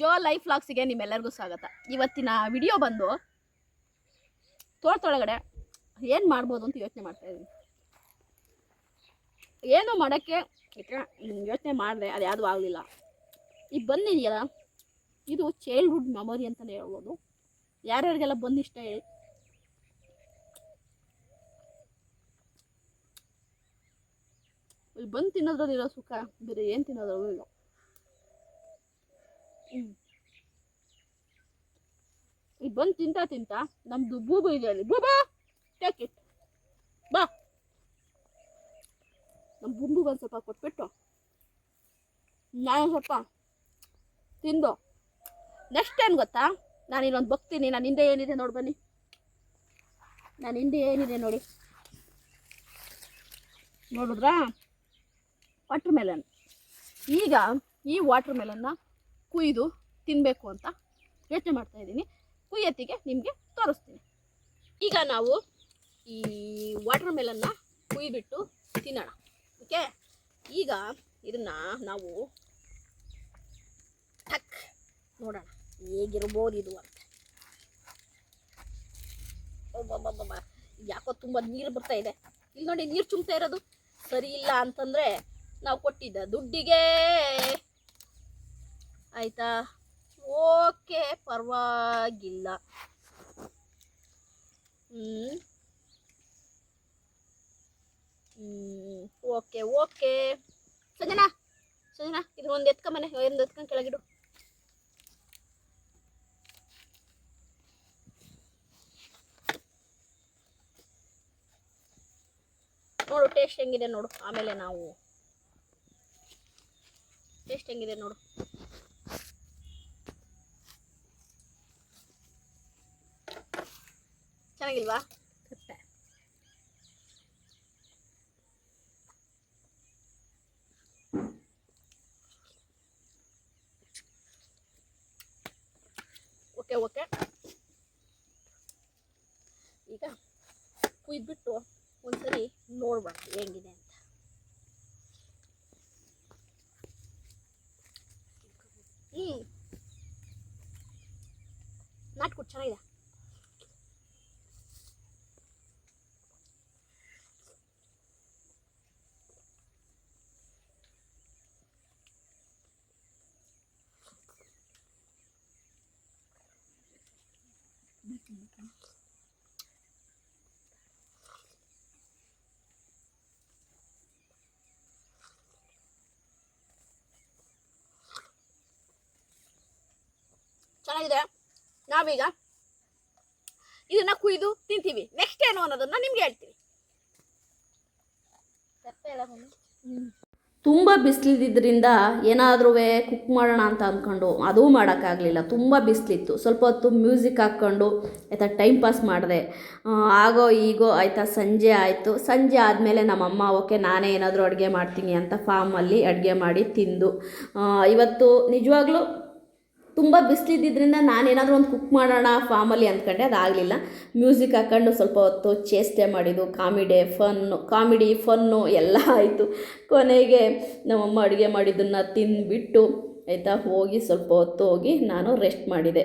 ಜೋ life ವ್ಲಾಗ್ಸಿಗೆ ನಿಮ್ಮೆಲ್ಲರಿಗೂ ಸ್ವಾಗತ. ಇವತ್ತಿನ ವಿಡಿಯೋ ಬಂದು ತೋಟದೊಳಗಡೆ ಏನು ಮಾಡ್ಬೋದು ಅಂತ ಯೋಚನೆ ಮಾಡ್ತಾ ಇದ್ದೀನಿ. ಏನು ಮಾಡೋಕ್ಕೆ ಯೋಚನೆ ಮಾಡಿದೆ, ಅದು ಯಾವುದೂ ಆಗಲಿಲ್ಲ. ಈಗ ಬಂದಿದೆಯಲ್ಲ, ಇದು ಚೈಲ್ಡ್ಹುಡ್ ಮೆಮೊರಿ ಅಂತಲೇ ಹೇಳ್ಬೋದು. ಯಾರ್ಯಾರಿಗೆಲ್ಲ ಬಂದು ಇಷ್ಟ ಹೇಳಿ. ಇಲ್ಲಿ ಬಂದು ತಿನ್ನೋದ್ರಲ್ಲಿರೋ ಸುಖ ಬೇರೆ ಏನು ತಿನ್ನೋದ್ರಲ್ಲೂ ಇಲ್ಲ. ಈಗ ಬಂದು ತಿಂತಾ ನಮ್ಮದು ಬೂಬು ಇದೆ ಅಲ್ಲಿ. ಬೂಬಾ ಟೇಕ್ ಇಟ್ ಬಾ. ನಮ್ಮ ಬುಂಬುಗೆ ಒಂದು ಸ್ವಲ್ಪ ಕೊಟ್ಬಿಟ್ಟು ನಾನು ಸ್ವಲ್ಪ ತಿಂದು ನೆಕ್ಸ್ಟ್ ಏನು ಗೊತ್ತಾ, ನಾನು ಇನ್ನೊಂದು ಬಗ್ತೀನಿ. ನಾನು ಹಿಂದೆ ಏನಿದೆ ನೋಡಿ ಬನ್ನಿ. ನಾನು ಹಿಂದೆ ಏನಿದೆ ನೋಡಿ, ನೋಡಿದ್ರಾ? Water melon. ಈಗ ಈ ವಾಟರ್ ಮೆಲನ್ನ ಕುಯ್ದು ತಿನ್ನಬೇಕು ಅಂತ ಯೋಚನೆ ಮಾಡ್ತಾಯಿದ್ದೀನಿ. ಕುಯ್ಯತ್ತಿಗೆ ನಿಮಗೆ ತೋರಿಸ್ತೀನಿ. ಈಗ ನಾವು ಈ ವಾಟರ್ ಮೆಲನ್ನ ಕುಯ್ದುಬಿಟ್ಟು ತಿನ್ನೋಣ. ಓಕೆ, ಈಗ ಇದನ್ನು ನಾವು ಟಕ್ ನೋಡೋಣ ಹೇಗಿರ್ಬೋದು ಇದು ಅಂತ. ಒಬ್ಬೊಬ್ಬೊಬ್ಬ ಯಾಕೋ ತುಂಬ ನೀರು ಬರ್ತಾ ಇದೆ. ಇಲ್ಲಿ ನೋಡಿ, ನೀರು ಚುಮ್ತಾ ಇರೋದು ಸರಿ ಇಲ್ಲ ಅಂತಂದರೆ ನಾವು ಕೊಟ್ಟಿದ್ದ ದುಡ್ಡಿಗೆ ಆಯಿತಾ. ಓಕೆ, ಪರವಾಗಿಲ್ಲ. Okay okay. ಸಂಜನಾ ಇದು ಒಂದು ಎತ್ಕೊಂಬನೆ, ಒಂದು ಎತ್ಕೊಂಡು ಕೆಳಗಿಡು. ನೋಡು ಟೇಸ್ಟ್ ಹೆಂಗಿದೆ ನೋಡು. ಆಮೇಲೆ ನಾವು ಟೇಸ್ಟ್ ಹೆಂಗಿದೆ ನೋಡು. ಚೆನ್ನಾಗಿಲ್ವಾ? Okay okay. ಈಗ ಕುಯ್ದುಬಿಟ್ಟು ಒಂದ್ಸರಿ ನೋಡ್ಬಾರ್ದು ಹೆಂಗಿದೆ ಅಂತ. ನಾಟ್ಕೊಟ್ಟು ಚೆನ್ನಾಗಿದೆ. ಚೆನ್ನಾಗಿದೆ. ನಾವೀಗ ಇದನ್ನ ಕುಯ್ದು ತಿಂತೀವಿ. ನೆಕ್ಸ್ಟ್ ಏನು ಅನ್ನೋದನ್ನ ನಿಮ್ಗೆ ಹೇಳ್ತೀವಿ. ತುಂಬ ಬಿಸಿಲಿದ್ದರಿಂದ ಏನಾದ್ರೂ ಕುಕ್ ಮಾಡೋಣ ಅಂತ ಅಂದ್ಕೊಂಡು ಅದೂ ಮಾಡೋಕ್ಕಾಗಲಿಲ್ಲ. ತುಂಬ ಬಿಸಿಲಿತ್ತು. ಸ್ವಲ್ಪ ಹೊತ್ತು ಮ್ಯೂಸಿಕ್ ಹಾಕ್ಕೊಂಡು ಆಯಿತಾ ಟೈಮ್ ಪಾಸ್ ಮಾಡಿದೆ. ಆಗೋ ಈಗೋ ಆಯಿತಾ ಸಂಜೆ ಆಯಿತು. ಸಂಜೆ ಆದಮೇಲೆ ನಮ್ಮಮ್ಮ ಓಕೆ ನಾನೇ ಏನಾದರೂ ಅಡುಗೆ ಮಾಡ್ತೀನಿ ಅಂತ ಫಾರ್ಮಲ್ಲಿ ಅಡುಗೆ ಮಾಡಿ ತಿಂದು, ಇವತ್ತು ನಿಜವಾಗ್ಲೂ ತುಂಬ ಬಿಸಿಲಿದ್ದರಿಂದ ನಾನೇನಾದರೂ ಒಂದು ಕುಕ್ ಮಾಡೋಣ ಫಾರ್ಮಲ್ಲಿ ಅಂದ್ಕೊಂಡೆ. ಅದಾಗಲಿಲ್ಲ. ಮ್ಯೂಸಿಕ್ ಹಾಕ್ಕೊಂಡು ಸ್ವಲ್ಪ ಹೊತ್ತು ಚೇಷ್ಟೆ ಮಾಡಿದ್ದು, ಕಾಮಿಡಿ ಫನ್ನು ಎಲ್ಲ ಆಯಿತು. ಕೊನೆಗೆ ನಮ್ಮಮ್ಮ ಅಡುಗೆ ಮಾಡಿದ್ದನ್ನು ತಿಂದುಬಿಟ್ಟು ಆಯಿತಾ ಹೋಗಿ ಸ್ವಲ್ಪ ಹೊತ್ತು ಹೋಗಿ ನಾನು ರೆಸ್ಟ್ ಮಾಡಿದೆ.